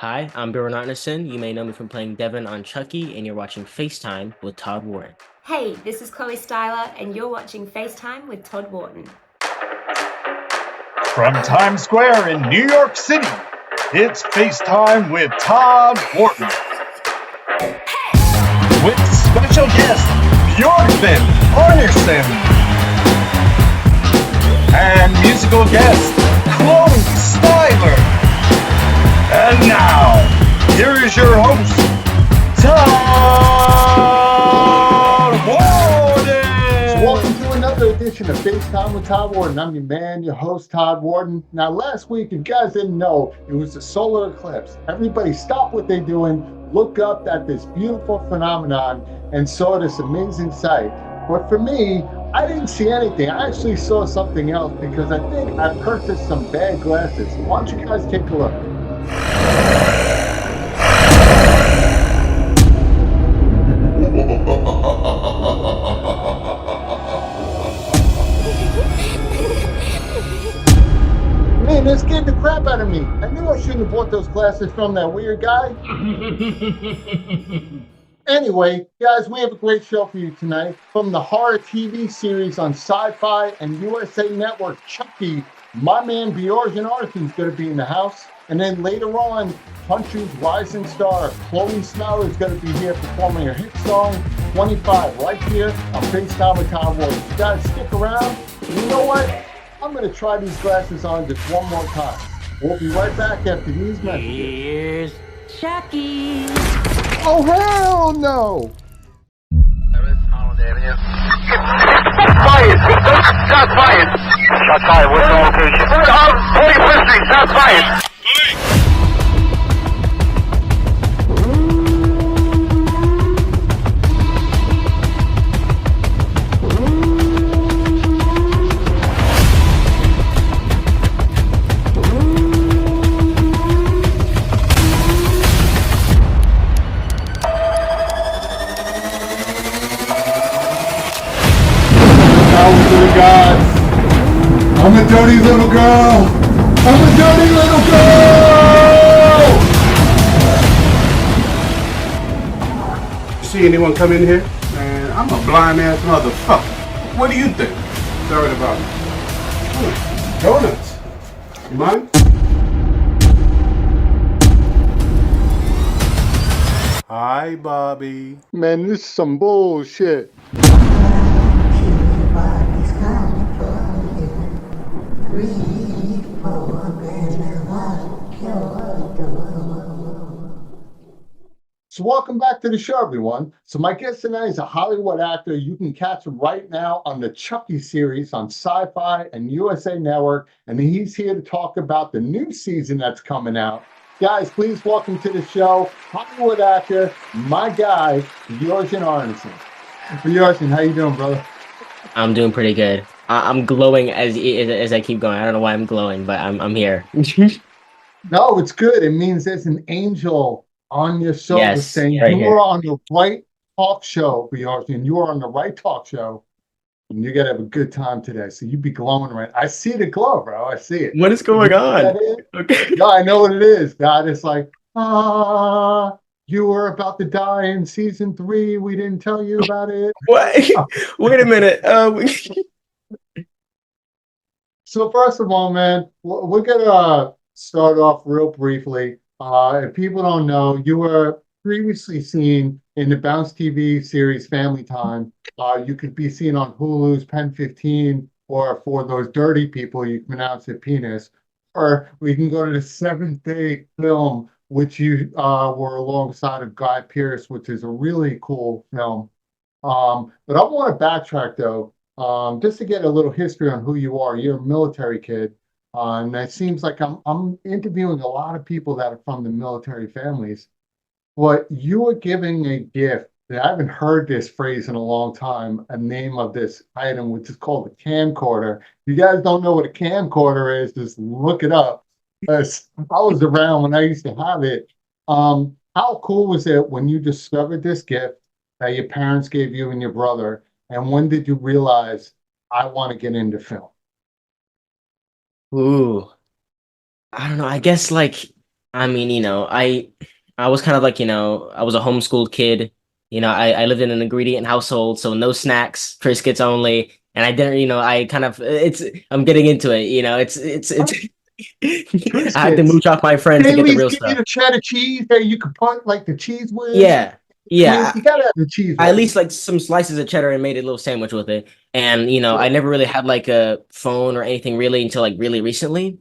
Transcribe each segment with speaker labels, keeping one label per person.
Speaker 1: Hi, I'm Bjorgvin Arnarson. You may know me from playing Devon on Chucky, and you're watching FaceTime with Todd Wharton.
Speaker 2: Hey, this is Chloe Styler, and you're watching FaceTime with Todd Wharton.
Speaker 3: From Times Square in New York City, it's FaceTime with Todd Wharton. With special guest Bjorgvin Arnarson. And musical guest Chloe Styler. And now, here is your host, Todd Wharton.
Speaker 4: So welcome to another edition of FaceTime with Todd Wharton. I'm your man, your host, Todd Wharton. Now, last week, if you guys didn't know, it was a solar eclipse. Everybody stop what they're doing, look up at this beautiful phenomenon, and saw this amazing sight. But for me, I didn't see anything. I actually saw something else because I think I purchased some bad glasses. Why don't you guys take a look? Man, that scared the crap out of me. I knew I shouldn't have bought those glasses from that weird guy. Anyway, guys, we have a great show for you tonight. From the horror TV series on SYFY and USA Network, Chucky, my man Bjorgvin Arnarson is going to be in the house. And then later on, country's rising star Chloe Styler is going to be here performing her hit song 25 right here on FaceTime with Todd Wharton. You guys stick around. And you know what? I'm going to try these glasses on just one more time. We'll be right back after these messages.
Speaker 1: Here's Chucky.
Speaker 4: Oh, hell no!
Speaker 5: Shots fired! Shots fired, what's the location? 41st Street, shots fired!
Speaker 4: Guys, I'm a dirty little girl. I'm a dirty little girl.
Speaker 6: See anyone come in here? Man, I'm a blind ass motherfucker. What do you think? Sorry about me. Donuts. You mind? Hi, Bobby.
Speaker 4: Man, this is some bullshit. So welcome back to the show, everyone. So my guest tonight is a Hollywood actor. You can catch him right now on the Chucky series on SYFY and USA Network. And he's here to talk about the new season that's coming out. Guys, please welcome to the show, Hollywood actor, my guy, Bjorgvin Arnarson. Bjorgvin, how you doing, brother?
Speaker 1: I'm doing pretty good. I'm glowing as I keep going. I don't know why I'm glowing, but I'm here.
Speaker 4: No, it's good. It means there's an angel on your shoulder
Speaker 1: Yes,
Speaker 4: saying
Speaker 1: right
Speaker 4: you
Speaker 1: here.
Speaker 4: are on the right talk show, Bjorgvin. You are on the right talk show. And you gotta have a good time today. So you be glowing right. I see the glow, bro. I see it.
Speaker 1: What is going on? Okay.
Speaker 4: Yeah, I know what it is. God, it's like, you were about to die in season 3. We didn't tell you about it.
Speaker 1: What? Wait a minute.
Speaker 4: So first of all, man, we're gonna start off real briefly. If people don't know, you were previously seen in the Bounce TV series Family Time. You could be seen on Hulu's Pen 15, or for those dirty people, you can pronounce it penis. Or we can go to the Seventh Day film, which you were alongside of Guy Pearce, which is a really cool film. But I want to backtrack though, just to get a little history on who you are. You're a military kid. And it seems like I'm interviewing a lot of people that are from the military families. But you were giving a gift that I haven't heard this phrase in a long time, a name of this item, which is called a camcorder. If you guys don't know what a camcorder is, just look it up. I was around when I used to have it. How cool was it when you discovered this gift that your parents gave you and your brother? And when did you realize, I want to get into film?
Speaker 1: Ooh, I don't know. I guess like I mean, I was kind of like, I was a homeschooled kid. I lived in an ingredient household, so no snacks, Triscuits only. And I didn't, I kind of I'm getting into it, it's I had to
Speaker 4: Triscuits.
Speaker 1: mooch off my friends
Speaker 4: They
Speaker 1: to
Speaker 4: at
Speaker 1: get the
Speaker 4: least
Speaker 1: real
Speaker 4: give you
Speaker 1: stuff.
Speaker 4: the cheddar cheese that you could put like the cheese whiz.
Speaker 1: Yeah. Yeah.
Speaker 4: You gotta have the cheese
Speaker 1: I at
Speaker 4: whiz.
Speaker 1: least like some slices of cheddar and made a little sandwich with it. And I
Speaker 4: Sure.
Speaker 1: never really had like a phone or anything really until like really recently.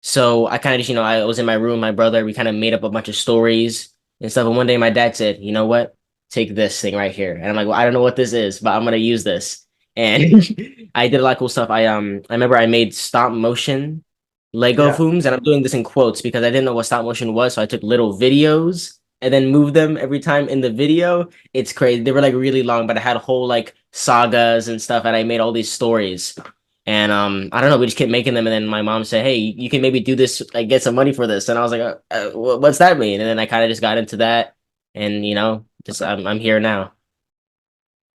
Speaker 1: So I kind of just, I was in my room, my brother, we kind of made up a bunch of stories and stuff. And one day my dad said, you know what? Take this thing right here. And I'm like, well, I don't know what this is, but I'm gonna use this. And I did a lot of cool stuff. I remember I made stop motion Lego
Speaker 4: Yeah.
Speaker 1: fooms, and I'm doing this in quotes because I didn't know what stop motion was. So I took little videos and then moved them every time in the video. It's crazy. They were like really long, but I had whole like sagas and stuff, and I made all these stories. And I don't know, we just kept making them, and then my mom said, "Hey, you can maybe do this, like get some money for this." And I was like, "What's that mean?" And then I kind of just got into that, and just I'm here now.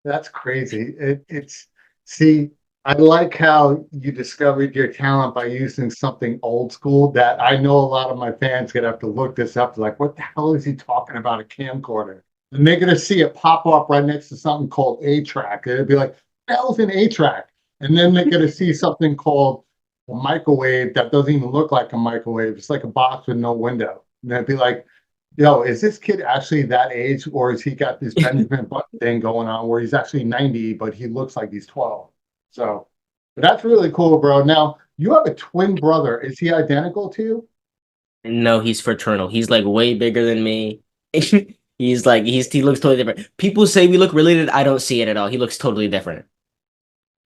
Speaker 4: That's crazy. It's see, I like how you discovered your talent by using something old school that I know a lot of my fans gonna have to look this up. Like, what the hell is he talking about a camcorder? And they're gonna see it pop up right next to something called A track. It'll be like, what the hell's an A track? And then they're gonna see something called a microwave that doesn't even look like a microwave. It's like a box with no window. And they'd be like, yo, is this kid actually that age, or has he got this Benjamin Button thing going on where he's actually 90, but he looks like he's 12? So, but that's really cool, bro. Now, you have a twin brother. Is he identical to you?
Speaker 1: No, he's fraternal. He's like way bigger than me. He looks totally different. People say we look related. I don't see it at all. He looks totally different.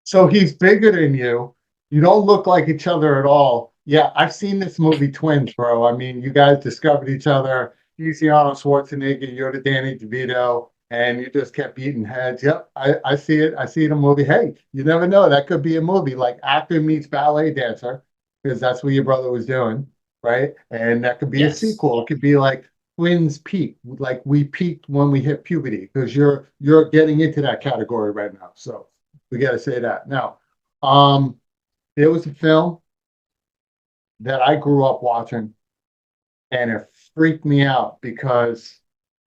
Speaker 4: So he's bigger than you. You don't look like each other at all. Yeah, I've seen this movie Twins, bro. I mean, you guys discovered each other. He's the Arnold Schwarzenegger, you're the Danny DeVito, and you just kept beating heads. Yep, I see it. I see the movie. Hey, you never know. That could be a movie like actor meets ballet dancer, because that's what your brother was doing, right? And that could be a
Speaker 1: Yes.
Speaker 4: sequel. It could be like Twins peak, like we peaked when we hit puberty, because you're getting into that category right now. So we got to say that. Now, um, there was a film that I grew up watching, and it freaked me out because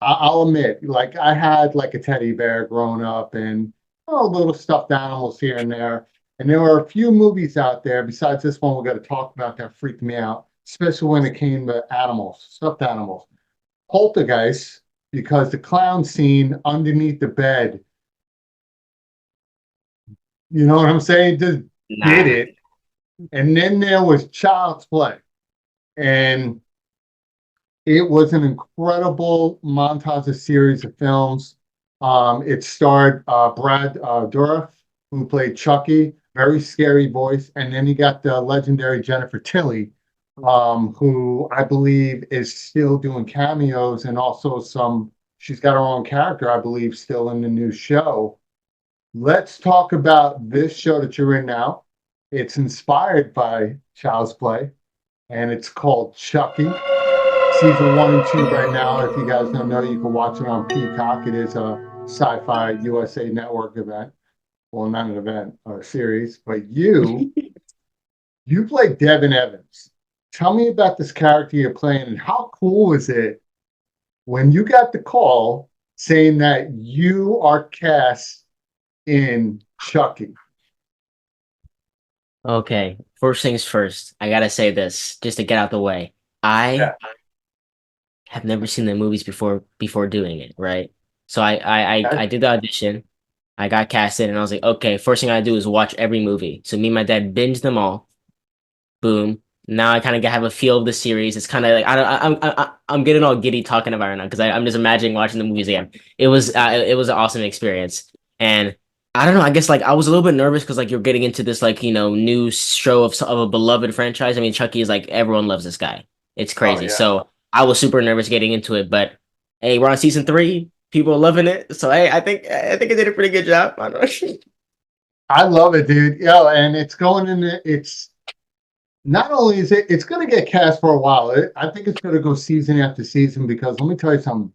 Speaker 4: I'll admit, like I had like a teddy bear growing up, and little stuffed animals here and there. And there were a few movies out there besides this one we're going to talk about that freaked me out, especially when it came to animals, stuffed animals. Poltergeist, because the clown scene underneath the bed, you know what I'm saying? Just did
Speaker 1: Nah.
Speaker 4: it. And then there was Child's Play. And it was an incredible montage of series of films. It starred Brad Dourif, who played Chucky, very scary voice. And then you got the legendary Jennifer Tilly, who I believe is still doing cameos and also she's got her own character, I believe, still in the new show. Let's talk about this show that you're in now. It's inspired by Child's Play, and it's called Chucky. Season 1 and 2 right now. If you guys don't know, you can watch it on Peacock. It is a sci-fi USA Network event. Well, not an event or a series, but you play Devon Evans. Tell me about this character you're playing, and how cool is it when you got the call saying that you are cast in Chucky?
Speaker 1: Okay. First things first. I gotta say this just to get out the way. I
Speaker 4: Yeah.
Speaker 1: have never seen the movies before doing it, right? So
Speaker 4: Okay.
Speaker 1: I did the audition. I got casted, and I was like, okay, first thing I do is watch every movie. So me and my dad binged them all. Boom. Now I kind of have a feel of the series. It's kind of like I'm getting all giddy talking about it now because I'm just imagining watching the movies again. It was an awesome experience, and I don't know. I guess like I was a little bit nervous because like you're getting into this like new show of a beloved franchise. I mean, Chucky is like everyone loves this guy. It's
Speaker 4: Oh
Speaker 1: crazy.
Speaker 4: yeah.
Speaker 1: So I was super nervous getting into it, but hey, we're on season 3. People are loving it. So hey, I think I did a pretty good job. I don't know.
Speaker 4: I love it, dude. Yeah, and it's going in it's not only is it's going to get cast for a while. I think it's going to go season after season because let me tell you something.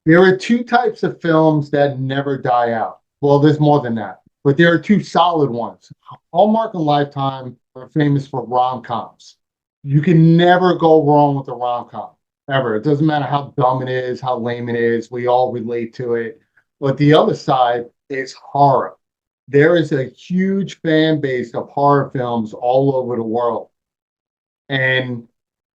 Speaker 4: There are two types of films that never die out. Well, there's more than that, but there are two solid ones. Hallmark and Lifetime are famous for rom-coms. You can never go wrong with a rom-com. ever. It doesn't matter how dumb it is, how lame it is, we all relate to it. But the other side is horror. There is a huge fan base of horror films all over the world. And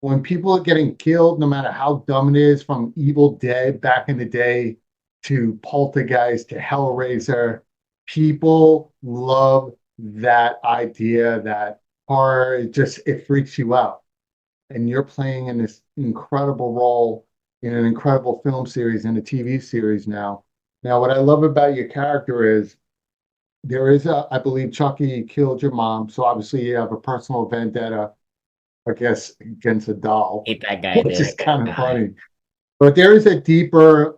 Speaker 4: when people are getting killed, no matter how dumb it is, from Evil Dead back in the day to Poltergeist to Hellraiser, people love that idea that horror, it freaks you out. And you're playing in this incredible role in an incredible film series and a TV series now. Now, what I love about your character is I believe Chucky killed your mom, so obviously you have a personal vendetta, I guess, against a doll,
Speaker 1: Hate that guy,
Speaker 4: which
Speaker 1: dude.
Speaker 4: is kind of funny. But there is a deeper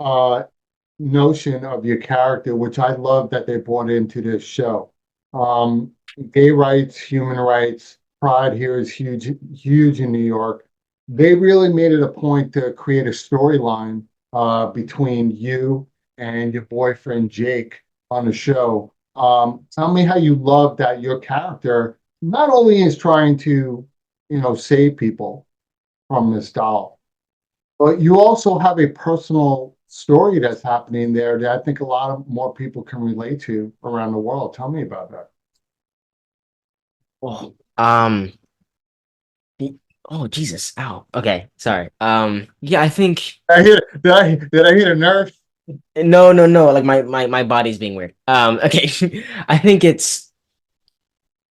Speaker 4: notion of your character, which I love that they brought into this show. Gay rights, human rights, pride here is huge, huge in New York. They really made it a point to create a storyline between you and your boyfriend Jake on the show. Tell me how you love that your character not only is trying to, save people from this doll, but you also have a personal story that's happening there that I think a lot of more people can relate to around the world. Tell me about that.
Speaker 1: Oh, oh Jesus! Ow. Okay, sorry. Yeah, I think
Speaker 4: Did I hit a nerve?
Speaker 1: no, no, no. Like my body's being weird. Okay. I think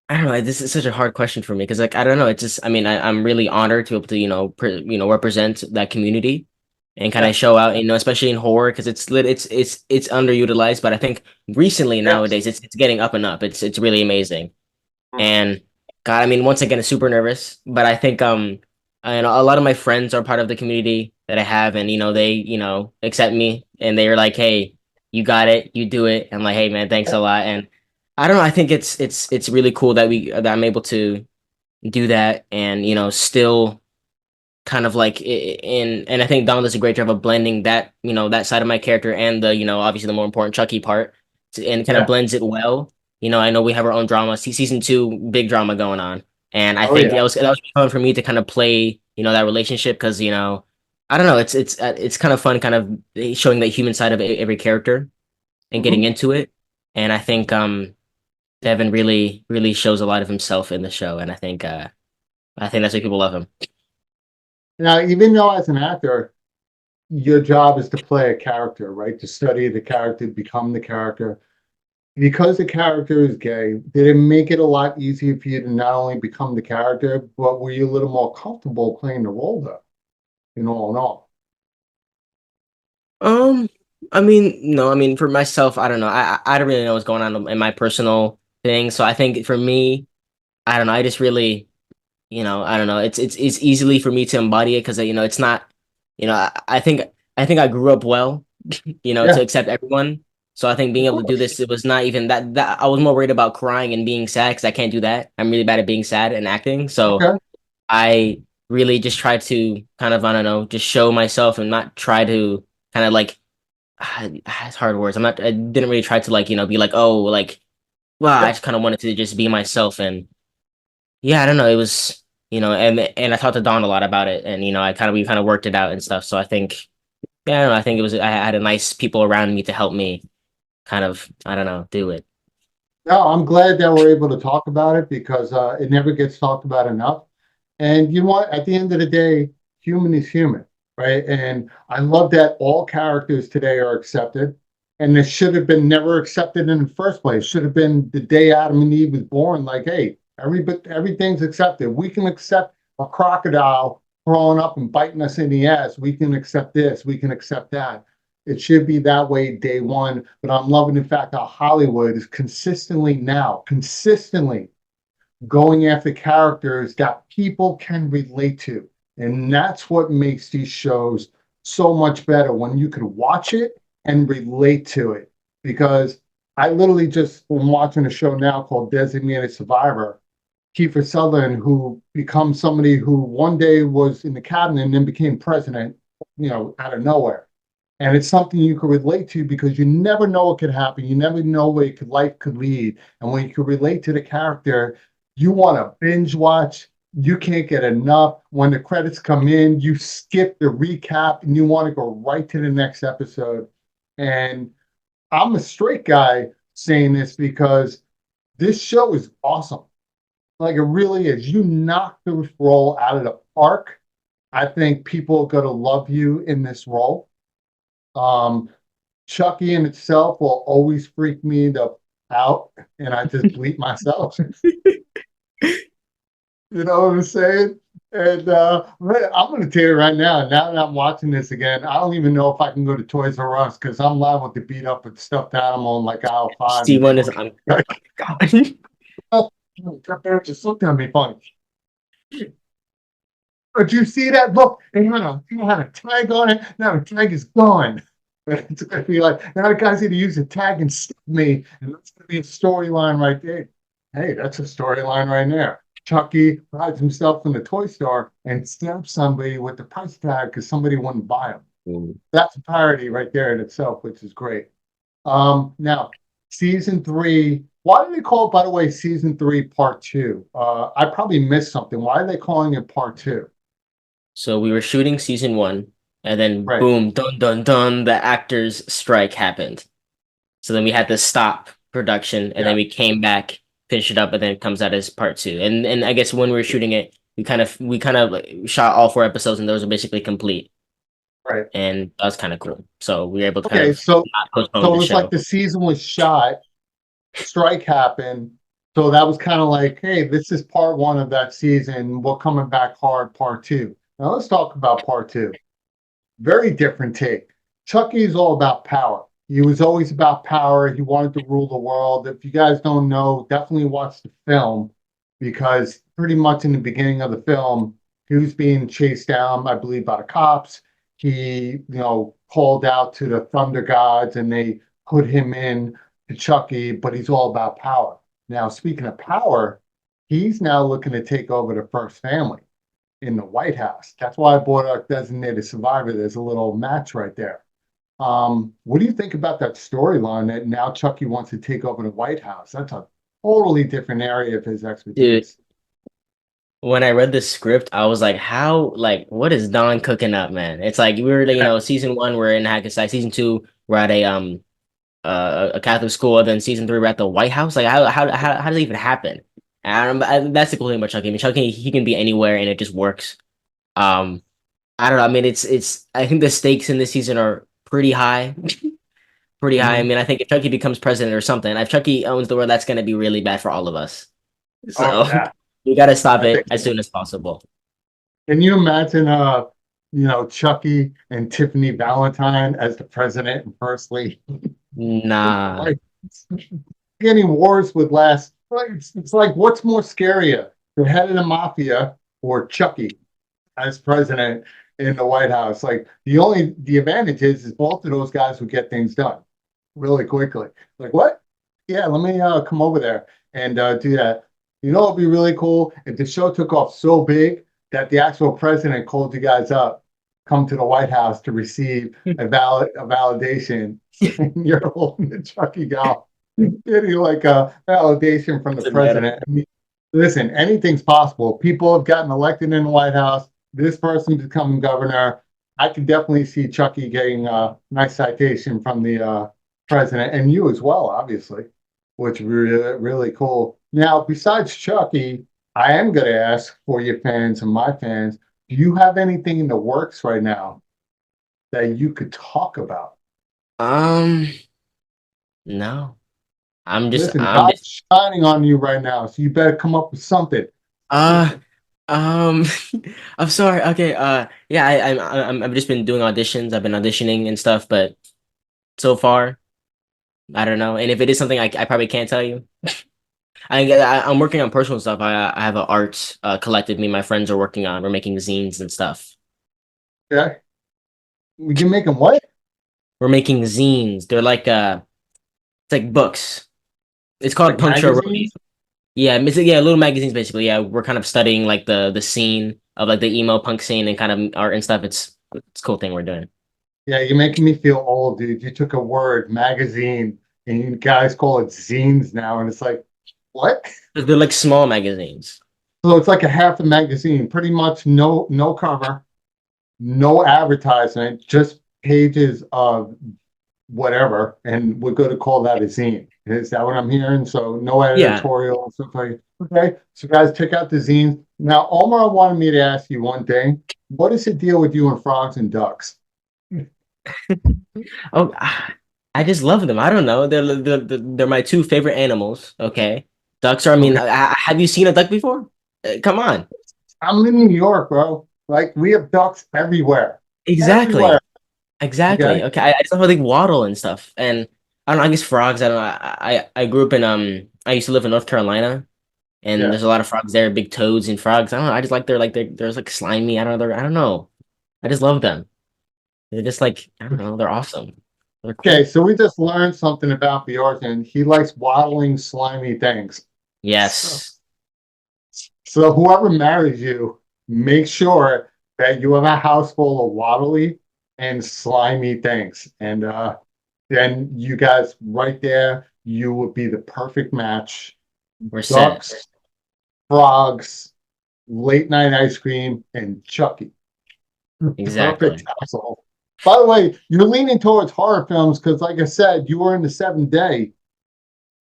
Speaker 1: I don't know. This is such a hard question for me because, like, I don't know. It's just, I mean, I'm really honored to be able to, represent that community and kind
Speaker 4: Yeah.
Speaker 1: of show out, especially in horror because it's underutilized. But I think recently
Speaker 4: Yes.
Speaker 1: nowadays it's getting up and up. It's really amazing. And God, I mean, once again, it's super nervous, but I think a lot of my friends are part of the community that I have, and they accept me, and they're like, "Hey, you got it, you do it." I'm like, "Hey, man, thanks a lot." And I don't know, I think it's really cool that I'm able to do that, and still kind of like and I think Don does a great job of blending that that side of my character and the obviously the more important Chucky part, and kind of
Speaker 4: Yeah.
Speaker 1: blends it well. I know we have our own drama. Season two, big drama going on, and I
Speaker 4: Oh
Speaker 1: think
Speaker 4: yeah.
Speaker 1: that was fun for me to kind of play that relationship because I don't know, it's kind of fun, kind of showing that human side of every character and getting
Speaker 4: Mhm.
Speaker 1: into it, and I think Devin really shows a lot of himself in the show, and I think that's why people love him.
Speaker 4: Now, even though as an actor, your job is to play a character, right? To study the character, become the character. Because the character is gay, did it make it a lot easier for you to not only become the character, but were you a little more comfortable playing the role though? All in all.
Speaker 1: Um, I mean, no, I mean for myself, I don't know. I don't really know what's going on in my personal thing. So I think for me, I don't know. I just really, I don't know. It's easily for me to embody it because it's not, I think I grew up well, to
Speaker 4: Yeah.
Speaker 1: accept everyone. So I think being
Speaker 4: Of
Speaker 1: able to do
Speaker 4: course.
Speaker 1: this, it was not even that I was more worried about crying and being sad because I can't do that. I'm really bad at being sad and acting. So
Speaker 4: Okay.
Speaker 1: I really just try to kind of, I don't know, just show myself and not try to kind of like it's hard words. I didn't really try to like, be like, oh, like, well, I
Speaker 4: Yeah.
Speaker 1: just kind of wanted to just be myself. And yeah, I don't know. It was, and I talked to Don a lot about it. And, we kind of worked it out and stuff. So I think, yeah, I don't know. I think I had a nice people around me to help me kind of, I don't know, do it.
Speaker 4: No, I'm glad that we're able to talk about it because it never gets talked about enough. And you know what? At the end of the day, human is human, right? And I love that all characters today are accepted. And this should have been never accepted in the first place. Should have been the day Adam and Eve was born. Like, hey, everything's accepted. We can accept a crocodile crawling up and biting us in the ass. We can accept this. We can accept that. It should be that way day one. But I'm loving the fact that Hollywood is consistently going after characters that people can relate to. And that's what makes these shows so much better when you can watch it and relate to it. Because I literally just am watching a show now called Designated Survivor. Kiefer Sutherland, who becomes somebody who one day was in the cabinet and then became president, out of nowhere. And it's something you could relate to because you never know what could happen. You never know where life could lead. And when you can relate to the character, you want to binge watch, you can't get enough. When the credits come in, you skip the recap and you want to go right to the next episode. And I'm a straight guy saying this because this show is awesome. Like it really is. You knock this role out of the park. I think people are going to love you in this role. Chucky in itself will always freak me out, and I just bleep myself. You know what I'm saying? And man, I'm going to tell you right now, now that I'm watching this again, I don't even know if I can go to Toys R Us because I'm liable to beat up a stuffed animal in like aisle 5.
Speaker 1: Steve one is on.
Speaker 4: That bear just looked at me funny. But you see that? Look, it had a tag on it. Now the tag is gone. It's going to be like, now the guy's going to use a tag and stick me. And that's going to be a storyline right there. Hey, that's a storyline right there. Chucky hides himself in the toy store and stamps somebody with the price tag because somebody wouldn't buy him. That's a parody right there in itself, which is great. Now, season 3. Why do they call it, by the way, season 3 part 2? I probably missed something. Why are they calling it part 2?
Speaker 1: So we were shooting season 1, and then
Speaker 4: Right.
Speaker 1: boom, dun dun dun, the actors' strike happened. So then we had to stop production, and then we came back, finished it up, and then it comes out as part 2. And I guess when we were shooting it, we kind of like, shot all 4 episodes, and those are basically complete.
Speaker 4: Right.
Speaker 1: And that was kind of cool. So we were able to
Speaker 4: Okay, so
Speaker 1: not postpone
Speaker 4: it
Speaker 1: the
Speaker 4: was
Speaker 1: show.
Speaker 4: like the season was shot, strike happened. So that was kind of like, hey, this is part 1 of that season. We're coming back hard, part 2. Now let's talk about part 2. Very different take. Chucky is all about power. He was always about power. He wanted to rule the world. If you guys don't know, definitely watch the film because pretty much in the beginning of the film, he was being chased down, I believe, by the cops. He, called out to the thunder gods and they put him in to Chucky, but he's all about power. Now, speaking of power, he's now looking to take over the first family in the White House. That's why I brought up Designated Survivor. There's a little match right there. What do you think about that storyline that now Chucky wants to take over the White House? That's a totally different area of his expertise.
Speaker 1: Dude, when I read the script, I was like, what is Don cooking up, man? It's like we were, season 1, we're in Hackensack. Season 2, we're at a Catholic school. And then season 3, we're at the White House. Like, how does it even happen? That's the cool thing about Chucky. I mean, Chucky, he can be anywhere and it just works. I don't know. I mean, I think the stakes in this season are pretty high. Pretty high. I mean, I think if Chucky becomes president or something, if Chucky owns the world, that's going to be really bad for all of us. So we got to stop it as soon as possible.
Speaker 4: Can you imagine, Chucky and Tiffany Valentine as the president and first lady?
Speaker 1: Nah.
Speaker 4: Like, any wars would last. It's like, what's more scarier, the head of the mafia or Chucky as president in the White House? Like the advantage is both of those guys would get things done really quickly. Like what? Yeah, let me come over there and do that. You know, it'd be really cool if the show took off so big that the actual president called you guys up, come to the White House to receive a validation. And you're holding the Chucky doll, getting like a validation from the president. I mean, listen, anything's possible. People have gotten elected in the White House. This person's becoming governor. I could definitely see Chucky getting a nice citation from the president, and you as well, obviously, which would be really, really cool. Now, besides Chucky, I am going to ask for your fans and my fans, do you have anything in the works right now that you could talk about?
Speaker 1: No. I'm just
Speaker 4: shining on you right now, so you better come up with something.
Speaker 1: I'm sorry. Okay. Yeah. I've just been doing auditions. I've been auditioning and stuff, but so far, I don't know. And if it is something I probably can't tell you. I'm working on personal stuff. I have an art collective. Me and my friends are working on. We're making zines and stuff.
Speaker 4: Yeah. You're making what?
Speaker 1: We're making zines. They're like it's like books. It's called
Speaker 4: Like
Speaker 1: Puncture Road.
Speaker 4: magazines?
Speaker 1: Yeah, little magazines basically. Yeah, we're kind of studying like the scene of like the emo punk scene and kind of art and stuff. It's a cool thing we're doing.
Speaker 4: Yeah, you're making me feel old, dude. You took a word, magazine, and you guys call it zines now, and it's like, what?
Speaker 1: They're like small magazines.
Speaker 4: So it's like a half a magazine, pretty much no cover, no advertisement, just pages of whatever, and we're going to call that a zine. Is that what I'm hearing? So no
Speaker 1: Yeah.
Speaker 4: editorial, stuff like. Okay, so guys, check out the zines. Now, Omar wanted me to ask you one thing. What is the deal with you and frogs and ducks?
Speaker 1: Oh, I just love them. I don't know. They're my two favorite animals. Okay, ducks are. I mean,
Speaker 4: Okay,
Speaker 1: have you seen a duck before? Come on.
Speaker 4: I'm in New York, bro. Like we have ducks everywhere, everywhere.
Speaker 1: Exactly. Exactly.
Speaker 4: Okay,
Speaker 1: Okay. I just love how they waddle and stuff. And I don't know. I guess frogs. I don't know. I grew up in I used to live in North Carolina, and
Speaker 4: yeah.
Speaker 1: there's a lot of frogs there, big toads and frogs. I don't know. I just like they're like slimy. I don't know. I don't know. I just love them. They're just like I don't know. They're awesome. They're
Speaker 4: Okay,
Speaker 1: cool.
Speaker 4: so we just learned something about Bjorgvin. He likes waddling, slimy things. So,
Speaker 1: Yes.
Speaker 4: so whoever marries you, make sure that you have a house full of waddly and slimy things. And then you guys right there, you would be the perfect match.
Speaker 1: We're set.
Speaker 4: Ducks, frogs, late night ice cream, and Chucky. Perfect
Speaker 1: Exactly.
Speaker 4: household. By the way, you're leaning towards horror films because, like I said, you were in the Seventh Day,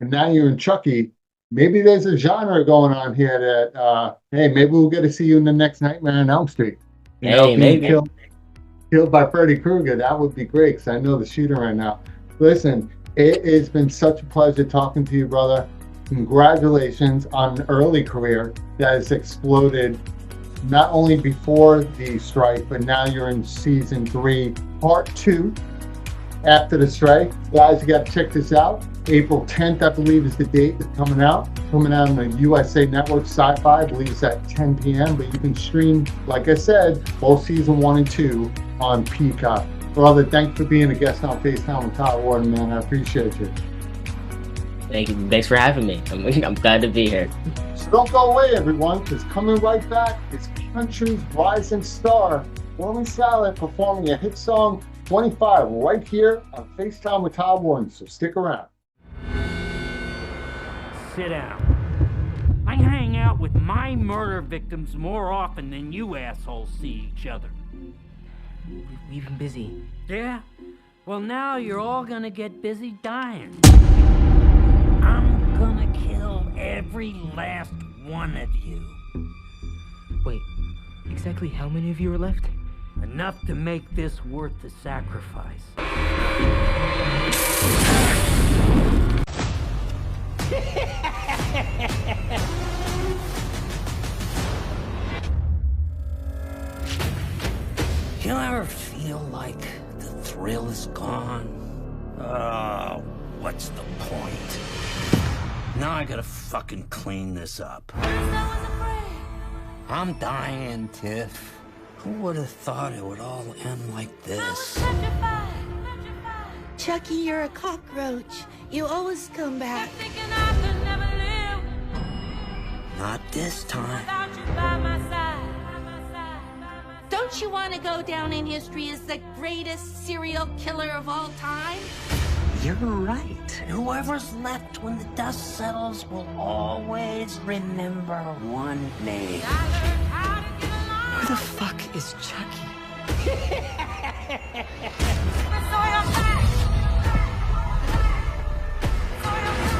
Speaker 4: and now you're in Chucky. Maybe there's a genre going on here that, hey, maybe we'll get to see you in the next Nightmare on Elm Street. You know,
Speaker 1: Hey,
Speaker 4: being
Speaker 1: maybe.
Speaker 4: killed by Freddy Krueger. That would be great because I know the shooter right now. Listen, it has been such a pleasure talking to you, brother. Congratulations on an early career that has exploded not only before the strike, but now you're in season 3, part 2 after the strike. Guys, you got to check this out. April 10th, I believe, is the date that's coming out. Coming out on the USA Network SYFY. I believe it's at 10 p.m. But you can stream, like I said, both season 1 and 2 on Peacock. Brother, thanks for being a guest on FaceTime with Todd Wharton, man. I appreciate you.
Speaker 1: Thank you. Thanks for having me. I'm glad to be here.
Speaker 4: So don't go away, everyone, because coming right back is country's rising star, Norman Salad, performing a hit song 25 right here on FaceTime with Todd Wharton. So stick around.
Speaker 7: Sit down. I hang out with my murder victims more often than you assholes see each other.
Speaker 8: We've been busy.
Speaker 7: Yeah? Well, now you're all gonna get busy dying. I'm gonna kill every last one of you.
Speaker 8: Wait, exactly how many of you are left?
Speaker 7: Enough to make this worth the sacrifice. You ever feel like the thrill is gone? Oh, what's the point? Now I gotta fucking clean this up. I'm dying, Tiff. Who would have thought it would all end like this?
Speaker 9: Chucky, you're a cockroach. You always come back.
Speaker 7: Not this time.
Speaker 9: Don't you want to go down in history as the greatest serial killer of all time?
Speaker 7: You're right. Whoever's left when the dust settles will always remember one name.
Speaker 8: Who the fuck is Chucky?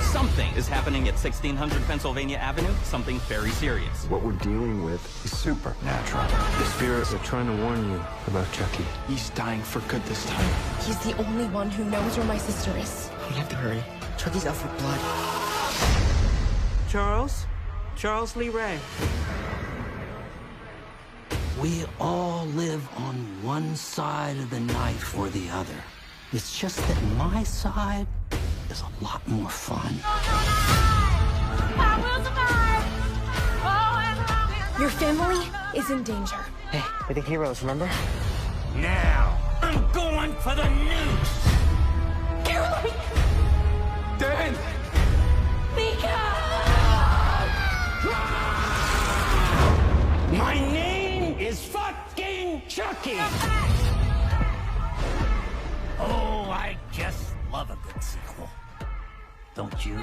Speaker 10: Something is happening at 1600 Pennsylvania Avenue, something very serious.
Speaker 11: What we're dealing with is supernatural. The spirits are trying to warn you about Chucky. He's dying for good this time.
Speaker 12: He's the only one who knows where my sister is.
Speaker 8: We have to hurry. Chucky's out for blood.
Speaker 7: Charles? Charles Lee Ray. We all live on one side of the knife or the other. It's just that my side is a lot more fun.
Speaker 12: Your family is in danger.
Speaker 8: Hey, we're the heroes, remember?
Speaker 7: Now, I'm going for the noose!
Speaker 12: Caroline!
Speaker 11: Dan!
Speaker 7: My name is fucking Chucky! Oh, I just love a good sequel. Don't you?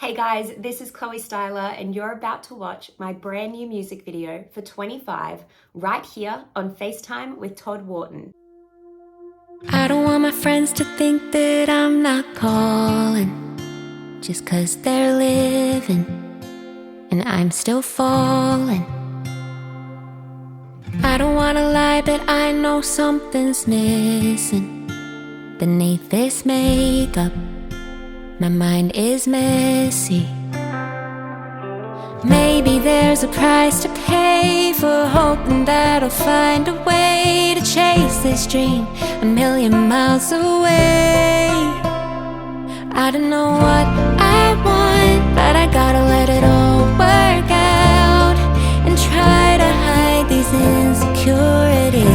Speaker 2: Hey guys, this is Chloe Styler and you're about to watch my brand new music video for 25 right here on FaceTime with Todd Wharton.
Speaker 13: I don't want my friends to think that I'm not calling just 'cause they're living and I'm still falling. I don't wanna lie, but I know something's missing beneath this makeup. My mind is messy. Maybe there's a price to pay for hoping that I'll find a way to chase this dream a million miles away. I don't know what I want, but I gotta let it all work out and try to hide these insecurities.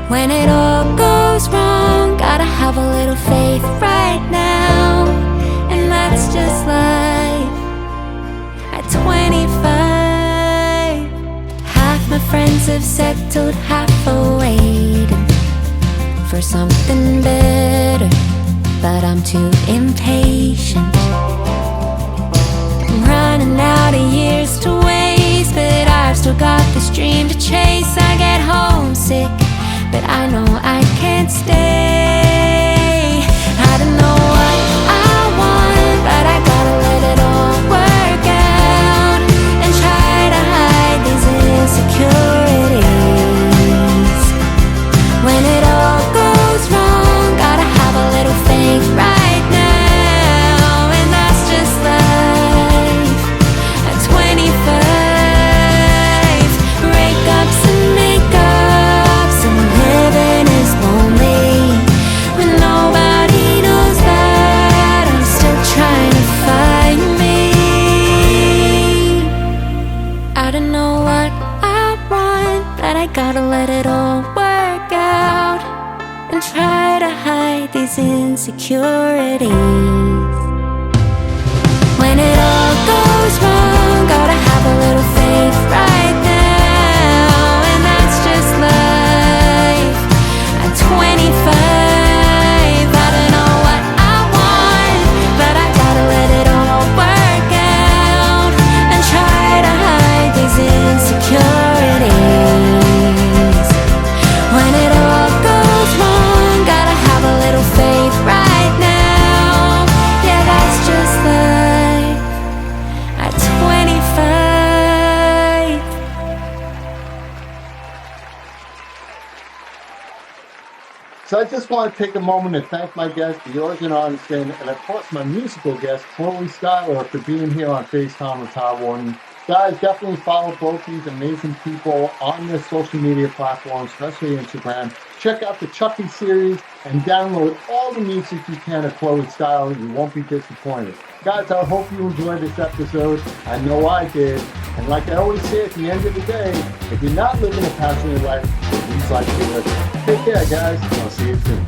Speaker 13: When it all goes wrong, gotta have a little faith right now, and that's just life at 25. Half my friends have settled, half are waiting for something better, but I'm too impatient. I'm running out of years to waste, but I've still got this dream to chase. I get homesick, but I know I can't stay. I don't know what I want, but I gotta let it all work out and try to hide these insecurities. When it all goes wrong, gotta have a little faith right now, and that's just life at 25. Breakups and makeups and living is lonely when nobody knows that I'm still trying to find me. I don't know what I want, but I gotta let it all work out and try to hide these insecurities. When it all goes wrong, gotta have a little faith right now, and that's just life at 25. I don't know what I want, but I gotta let it all work out and try to hide these insecurities. When it all goes wrong, gotta have a little faith right now. Yeah, that's just life at 25.
Speaker 4: So I just want to take a moment to thank my guest, Bjorgvin Arnarson, and of course my musical guest, Chloe Styler, for being here on FaceTime with Todd Wharton. Guys, definitely follow both these amazing people on their social media platforms, especially Instagram. Check out the Chucky series and download all the music you can of Chloe Styler. You won't be disappointed. Guys, I hope you enjoyed this episode. I know I did. And like I always say at the end of the day, if you're not living a passionate life, at least like you live. Take care, guys. I'll see you soon.